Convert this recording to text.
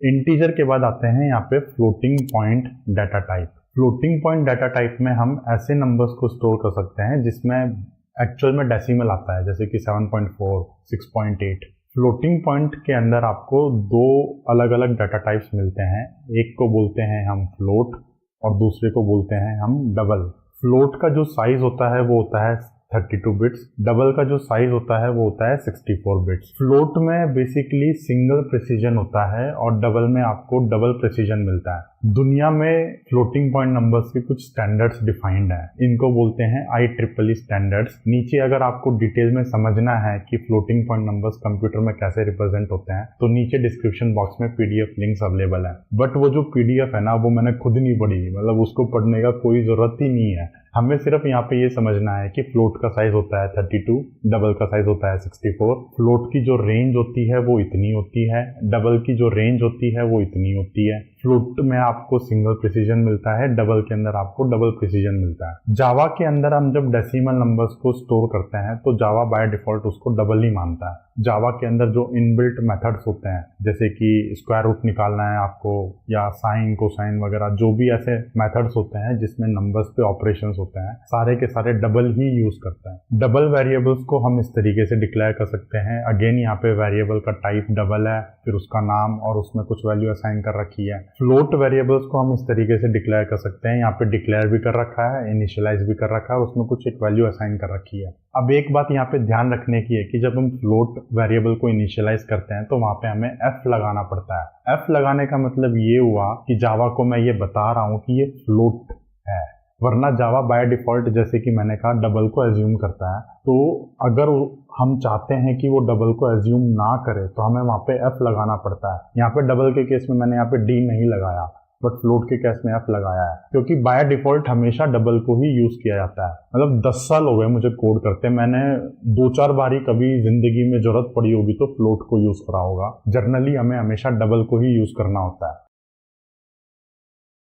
Integer के बाद आते हैं यहाँ पे floating point data type. Floating point data type में हम ऐसे नंबर्स को स्टोर कर सकते हैं जिसमें एक्चुअल में डेसिमल आता है, जैसे कि 7.4, 6.8। फ्लोटिंग पॉइंट के अंदर आपको दो अलग अलग डाटा टाइप्स मिलते हैं। एक को बोलते हैं हम फ्लोट और दूसरे को बोलते हैं हम डबल। फ्लोट का जो साइज होता है वो होता है 32 बिट्स, डबल का जो साइज होता है वो होता है 64 बिट्स। फ्लोट में बेसिकली सिंगल प्रिसीजन होता है और डबल में आपको डबल प्रिसीजन मिलता है। दुनिया में फ्लोटिंग पॉइंट नंबर्स के कुछ स्टैंडर्ड्स डिफाइंड हैं, इनको बोलते हैं IEEE स्टैंडर्ड्स। नीचे अगर आपको डिटेल में समझना है कि फ्लोटिंग पॉइंट नंबर्स कंप्यूटर में कैसे रिप्रेजेंट होते हैं तो नीचे डिस्क्रिप्शन बॉक्स में PDF लिंक्स अवेलेबल है। बट वो जो PDF है ना, वो मैंने खुद नहीं पढ़ी, मतलब उसको पढ़ने का कोई जरूरत ही नहीं है। हमें सिर्फ यहाँ पे ये समझना है कि फ्लोट का साइज होता है 32, डबल का साइज होता है 64। फ्लोट की जो रेंज होती है वो इतनी होती है, डबल की जो रेंज होती है वो इतनी होती है। फ्लोट में आपको सिंगल प्रिसीजन मिलता है, डबल के अंदर आपको डबल प्रिसीजन मिलता है। जावा के अंदर हम जब डेसिमल नंबर्स को स्टोर करते हैं तो जावा बाय डिफॉल्ट उसको डबल ही मानता है। जावा के अंदर जो इनबिल्ट मेथड्स होते हैं, जैसे कि स्क्वायर रूट निकालना है आपको या साइन कोसाइन वगैरह, जो भी ऐसे मेथड्स होते हैं जिसमें नंबर्स पे ऑपरेशंस होते हैं, सारे के सारे डबल ही यूज करता है। डबल वेरिएबल्स को हम इस तरीके से डिक्लेयर कर सकते हैं। अगेन यहाँ पे वेरिएबल का टाइप डबल है, फिर उसका नाम और उसमें कुछ वैल्यू असाइन कर रखी है। फ्लोट वेरिएबल्स को हम इस तरीके से डिक्लेयर कर सकते हैं, यहाँ पे डिक्लेयर भी कर रखा है, इनिशियलाइज भी कर रखा है, उसमें कुछ एक वैल्यू असाइन कर रखी है। अब एक बात यहाँ पे ध्यान रखने की है कि जब हम फ्लोट वेरिएबल को इनिशियलाइज करते हैं तो वहाँ पे हमें f लगाना पड़ता है। f लगाने का मतलब ये हुआ कि जावा को मैं ये बता रहा हूँ कि ये फ्लोट है, वरना जावा बाय डिफॉल्ट जैसे कि मैंने कहा डबल को एज्यूम करता है। तो अगर हम चाहते हैं कि वो डबल को एज्यूम ना करे तो हमें वहाँ पे f लगाना पड़ता है। यहाँ पे डबल के केस में मैंने यहाँ पे d नहीं लगाया, बट फ्लोट के केस में f लगाया है, क्योंकि बाय डिफॉल्ट हमेशा डबल को ही यूज किया जाता है। मतलब 10 साल हो गए मुझे कोड करते, मैंने 2-4 बार ही कभी जिंदगी में जरूरत पड़ी होगी तो फ्लोट को यूज करा होगा। जर्नली हमें हमेशा डबल को ही यूज करना होता है।